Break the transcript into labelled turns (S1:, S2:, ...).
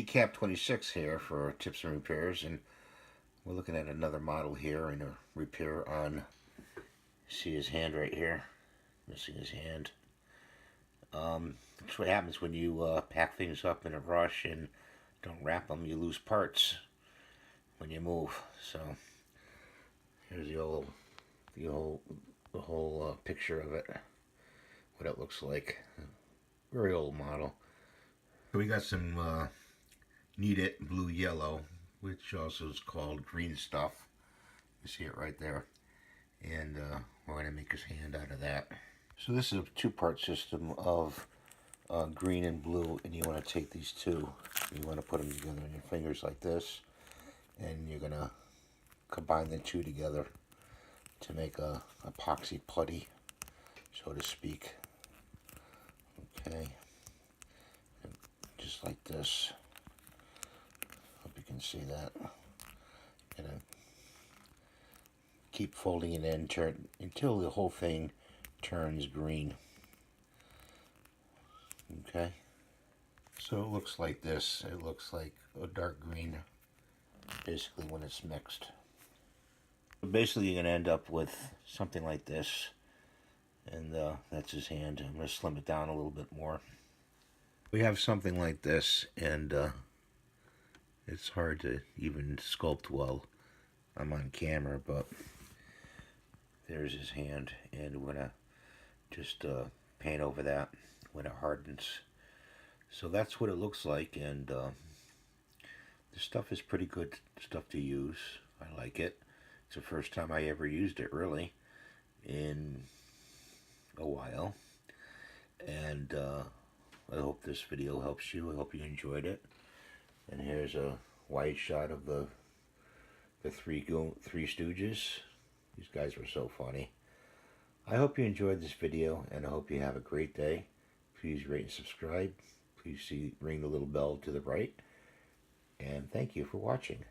S1: Cap 26 here for tips and repairs, and we're looking at another model here in a repair on, see his hand right here, missing his hand. That's what happens when you pack things up in a rush and don't wrap them. You lose parts when you move. So here's the whole picture of it, what it looks like. Very old model. So we got some Need It blue yellow, which also is called green stuff. You see it right there. And we're going to make his hand out of that. So this is a two-part system of green and blue, and you want to take these two, you want to put them together in your fingers like this, and you're going to combine the two together to make a epoxy putty, so to speak. Okay, and just like this. Hope you can see that. Gonna keep folding it in until the whole thing turns green. Okay, so it looks like this. It looks like a dark green, basically, when it's mixed. Basically, you're going to end up with something like this, and that's his hand. I'm going to slim it down a little bit more. We have something like this, and it's hard to even sculpt well. I'm on camera, but there's his hand, and we're going to just paint over that when it hardens. So that's what it looks like, and this stuff is pretty good stuff to use. I like it. It's the first time I ever used it, really, in a while. And I hope this video helps you. I hope you enjoyed it. And here's a wide shot of the Three Stooges. These guys were so funny. I hope you enjoyed this video, and I hope you have a great day. Please rate and subscribe. Please ring the little bell to the right. And thank you for watching.